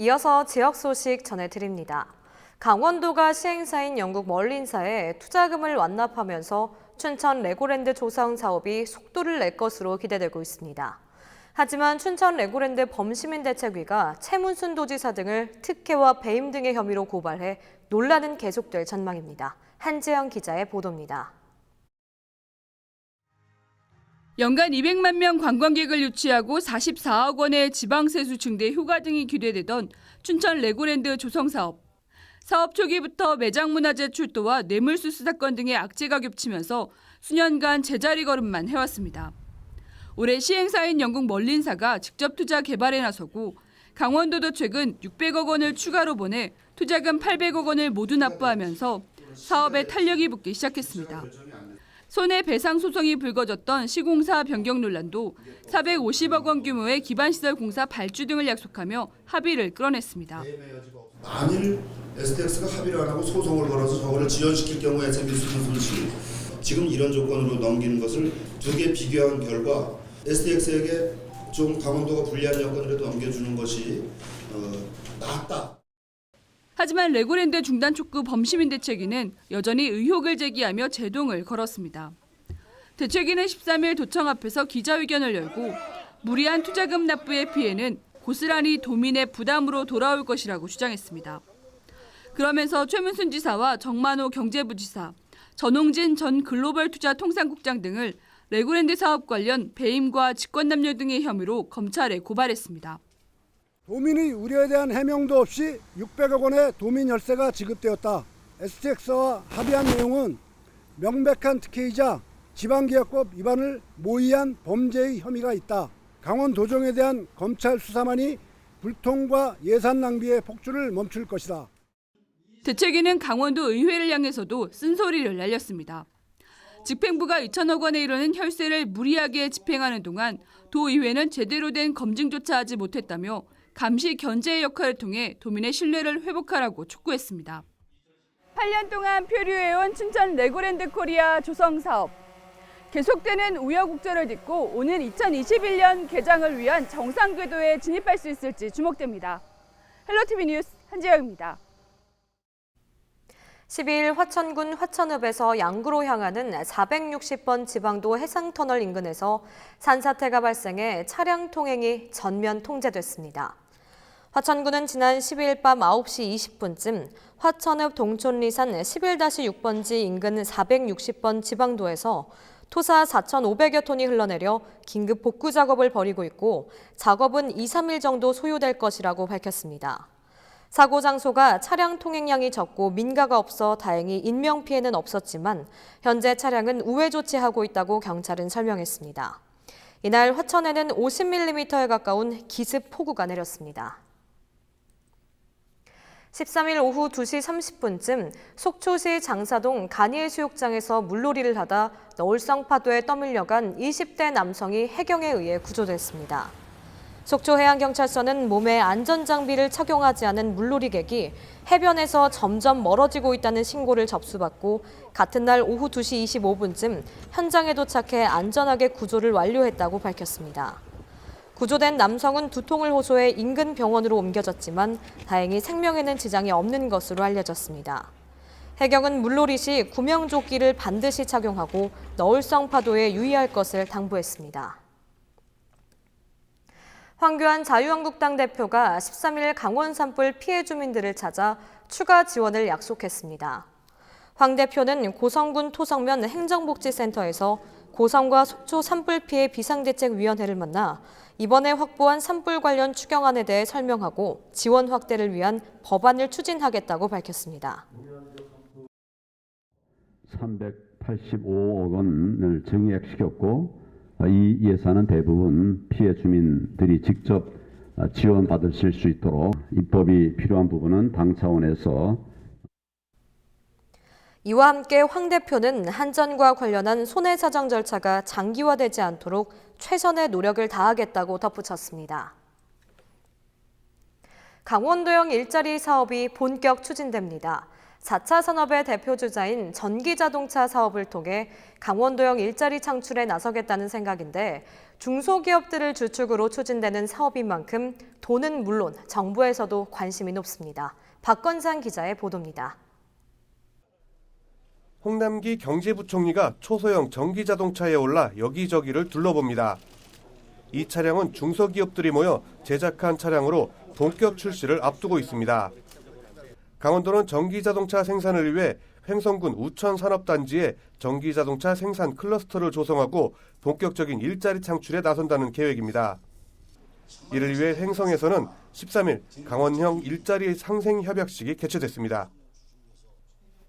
이어서 지역 소식 전해드립니다. 강원도가 시행사인 영국 멀린사에 투자금을 완납하면서 춘천 레고랜드 조성 사업이 속도를 낼 것으로 기대되고 있습니다. 하지만 춘천 레고랜드 범시민대책위가 최문순 도지사 등을 특혜와 배임 등의 혐의로 고발해 논란은 계속될 전망입니다. 한지영 기자의 보도입니다. 연간 200만 명 관광객을 유치하고 44억 원의 지방세수 증대 효과 등이 기대되던 춘천 레고랜드 조성 사업. 사업 초기부터 매장 문화재 출도와 뇌물수수 사건 등의 악재가 겹치면서 수년간 제자리 걸음만 해왔습니다. 올해 시행사인 영국 멀린사가 직접 투자 개발에 나서고 강원도도 최근 600억 원을 추가로 보내 투자금 800억 원을 모두 납부하면서 사업에 탄력이 붙기 시작했습니다. 손해배상 소송이 불거졌던 시공사 변경 논란도 450억 원 규모의 기반시설 공사 발주 등을 약속하며 합의를 끌어냈습니다. 만일 STX가 합의를 안 하고 소송을 걸어서 저거를 지연시킬 경우에 생길 수 있는 손실, 지금 이런 조건으로 넘기는 것을 두 개 비교한 결과 STX에게 좀 강원도가 불리한 여건이라도 넘겨주는 것이 낫다. 하지만 레고랜드 중단 촉구 범시민대책위는 여전히 의혹을 제기하며 제동을 걸었습니다. 대책위는 13일 도청 앞에서 기자회견을 열고 무리한 투자금 납부의 피해는 고스란히 도민의 부담으로 돌아올 것이라고 주장했습니다. 그러면서 최문순 지사와 정만호 경제부지사, 전홍진 전 글로벌투자통상국장 등을 레고랜드 사업 관련 배임과 직권남용 등의 혐의로 검찰에 고발했습니다. 도민의 우려에 대한 해명도 없이 600억 원의 도민 열세가 지급되었다. STX와 합의한 내용은 명백한 특혜이자 지방기업법 위반을 모의한 범죄의 혐의가 있다. 강원도정에 대한 검찰 수사만이 불통과 예산 낭비의 폭주를 멈출 것이다. 대책위는 강원도 의회를 향해서도 쓴소리를 날렸습니다. 집행부가 2천억 원에 이르는 혈세를 무리하게 집행하는 동안 도의회는 제대로 된 검증조차 하지 못했다며 감시 견제의 역할을 통해 도민의 신뢰를 회복하라고 촉구했습니다. 8년 동안 표류해온 춘천 레고랜드 코리아 조성 사업. 계속되는 우여곡절을 딛고 오는 2021년 개장을 위한 정상 궤도에 진입할 수 있을지 주목됩니다. 헬로티비 뉴스 한지영입니다. 12일 화천군 화천읍에서 양구로 향하는 460번 지방도 해상터널 인근에서 산사태가 발생해 차량 통행이 전면 통제됐습니다. 화천군은 지난 12일 밤 9시 20분쯤 화천읍 동촌리산 11-6번지 인근 460번 지방도에서 토사 4,500여 톤이 흘러내려 긴급 복구 작업을 벌이고 있고 작업은 2-3일 정도 소요될 것이라고 밝혔습니다. 사고 장소가 차량 통행량이 적고 민가가 없어 다행히 인명피해는 없었지만 현재 차량은 우회 조치하고 있다고 경찰은 설명했습니다. 이날 화천에는 50mm에 가까운 기습 폭우가 내렸습니다. 13일 오후 2시 30분쯤 속초시 장사동 간이해수욕장에서 물놀이를 하다 너울성 파도에 떠밀려간 20대 남성이 해경에 의해 구조됐습니다. 속초해양경찰서는 몸에 안전장비를 착용하지 않은 물놀이객이 해변에서 점점 멀어지고 있다는 신고를 접수받고 같은 날 오후 2시 25분쯤 현장에 도착해 안전하게 구조를 완료했다고 밝혔습니다. 구조된 남성은 두통을 호소해 인근 병원으로 옮겨졌지만 다행히 생명에는 지장이 없는 것으로 알려졌습니다. 해경은 물놀이 시 구명조끼를 반드시 착용하고 너울성 파도에 유의할 것을 당부했습니다. 황교안 자유한국당 대표가 13일 강원 산불 피해 주민들을 찾아 추가 지원을 약속했습니다. 황 대표는 고성군 토성면 행정복지센터에서 고성과 속초 산불 피해 비상대책위원회를 만나 이번에 확보한 산불 관련 추경안에 대해 설명하고 지원 확대를 위한 법안을 추진하겠다고 밝혔습니다. 385억 원을 증액시켰고 이 예산은 대부분 피해 주민들이 직접 지원받으실 수 있도록 입법이 필요한 부분은 당 차원에서. 이와 함께 황 대표는 한전과 관련한 손해사정 절차가 장기화되지 않도록 최선의 노력을 다하겠다고 덧붙였습니다. 강원도형 일자리 사업이 본격 추진됩니다. 4차 산업의 대표주자인 전기자동차 사업을 통해 강원도형 일자리 창출에 나서겠다는 생각인데 중소기업들을 주축으로 추진되는 사업인 만큼 돈은 물론 정부에서도 관심이 높습니다. 박건상 기자의 보도입니다. 홍남기 경제부총리가 초소형 전기자동차에 올라 여기저기를 둘러봅니다. 이 차량은 중소기업들이 모여 제작한 차량으로 본격 출시를 앞두고 있습니다. 강원도는 전기자동차 생산을 위해 횡성군 우천산업단지에 전기자동차 생산 클러스터를 조성하고 본격적인 일자리 창출에 나선다는 계획입니다. 이를 위해 횡성에서는 13일 강원형 일자리 상생 협약식이 개최됐습니다.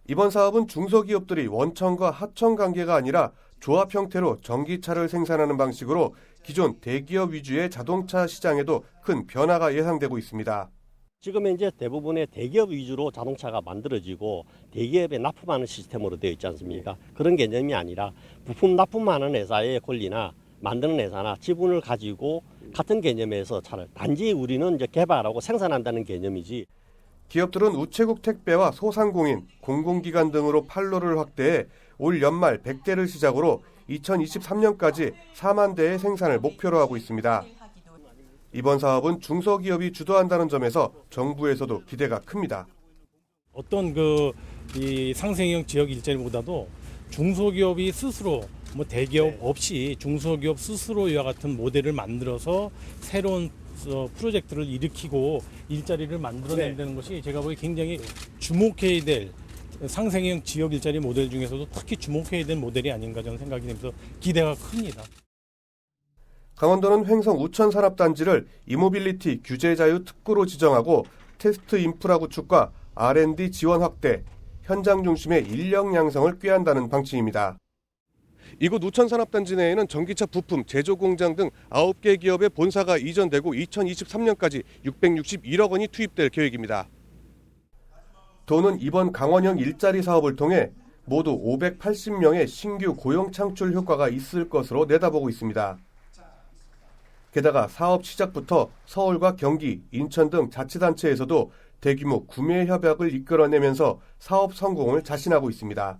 이번 사업은 중소기업들이 원청과 하청 관계가 아니라 조합 형태로 전기차를 생산하는 방식으로 기존 대기업 위주의 자동차 시장에도 큰 변화가 예상되고 있습니다. 지금 이제 대부분의 대기업 위주로 자동차가 만들어지고 대기업에 납품하는 시스템으로 되어 있지 않습니까? 그런 개념이 아니라 부품 납품하는 회사의 권리나 만드는 회사나 지분을 가지고 같은 개념에서 차를 단지 우리는 이제 개발하고 생산한다는 개념이지. 기업들은 우체국 택배와 소상공인, 공공기관 등으로 판로를 확대해 올 연말 100대를 시작으로 2023년까지 4만 대의 생산을 목표로 하고 있습니다. 이번 사업은 중소기업이 주도한다는 점에서 정부에서도 기대가 큽니다. 어떤 이 상생형 지역 일자리보다도 중소기업이 스스로 대기업 없이 중소기업 스스로 이와 같은 모델을 만들어서 새로운 프로젝트를 일으키고 일자리를 만들어낸다는 것이 제가 보기에 굉장히 주목해야 될 상생형 지역 일자리 모델 중에서도 특히 주목해야 될 모델이 아닌가 저는 생각이 되면서 기대가 큽니다. 강원도는 횡성 우천산업단지를 이모빌리티 규제자유 특구로 지정하고 테스트 인프라 구축과 R&D 지원 확대, 현장 중심의 인력 양성을 꾀한다는 방침입니다. 이곳 우천산업단지 내에는 전기차 부품 제조 공장 등 9개 기업의 본사가 이전되고 2023년까지 661억 원이 투입될 계획입니다. 도는 이번 강원형 일자리 사업을 통해 모두 580명의 신규 고용 창출 효과가 있을 것으로 내다보고 있습니다. 게다가 사업 시작부터 서울과 경기, 인천 등 자치단체에서도 대규모 구매 협약을 이끌어내면서 사업 성공을 자신하고 있습니다.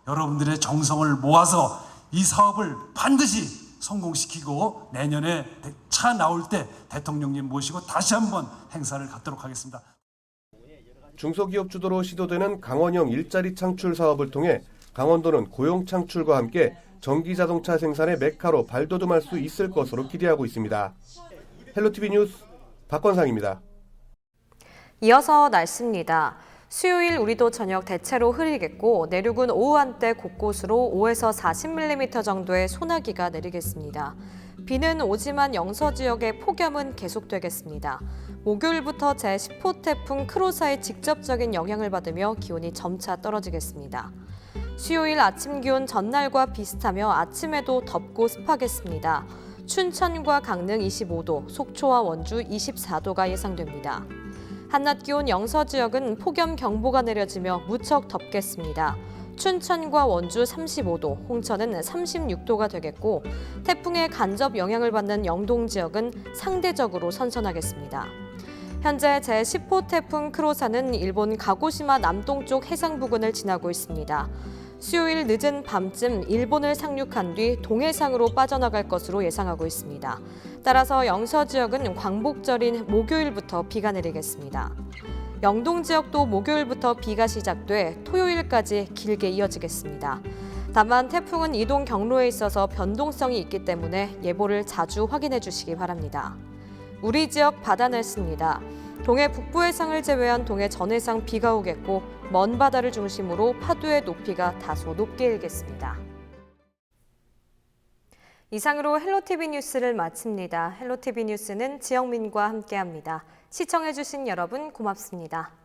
여러분들의 정성을 모아서 이 사업을 반드시 성공시키고 내년에 차 나올 때 대통령님 모시고 다시 한번 행사를 갖도록 하겠습니다. 중소기업 주도로 시도되는 강원형 일자리 창출 사업을 통해 강원도는 고용 창출과 함께 전기자동차 생산의 메카로 발돋움할 수 있을 것으로 기대하고 있습니다. 헬로티비 뉴스 박건상입니다. 이어서 날씨입니다. 수요일 우리도 저녁 대체로 흐리겠고 내륙은 오후 한때 곳곳으로 5에서 40mm 정도의 소나기가 내리겠습니다. 비는 오지만 영서 지역의 폭염은 계속되겠습니다. 목요일부터 제10호 태풍 크로사의 직접적인 영향을 받으며 기온이 점차 떨어지겠습니다. 수요일 아침 기온 전날과 비슷하며 아침에도 덥고 습하겠습니다. 춘천과 강릉 25도, 속초와 원주 24도가 예상됩니다. 한낮 기온 영서 지역은 폭염경보가 내려지며 무척 덥겠습니다. 춘천과 원주 35도, 홍천은 36도가 되겠고 태풍의 간접 영향을 받는 영동 지역은 상대적으로 선선하겠습니다. 현재 제10호 태풍 크로사는 일본 가고시마 남동쪽 해상 부근을 지나고 있습니다. 수요일 늦은 밤쯤 일본을 상륙한 뒤 동해상으로 빠져나갈 것으로 예상하고 있습니다. 따라서 영서 지역은 광복절인 목요일부터 비가 내리겠습니다. 영동 지역도 목요일부터 비가 시작돼 토요일까지 길게 이어지겠습니다. 다만 태풍은 이동 경로에 있어서 변동성이 있기 때문에 예보를 자주 확인해 주시기 바랍니다. 우리 지역 바다 날씨입니다. 동해 북부 해상을 제외한 동해 전해상 비가 오겠고 먼 바다를 중심으로 파도의 높이가 다소 높게 일겠습니다. 이상으로 헬로티비 뉴스를 마칩니다. 헬로티비 뉴스는 지영민과 함께합니다. 시청해주신 여러분 고맙습니다.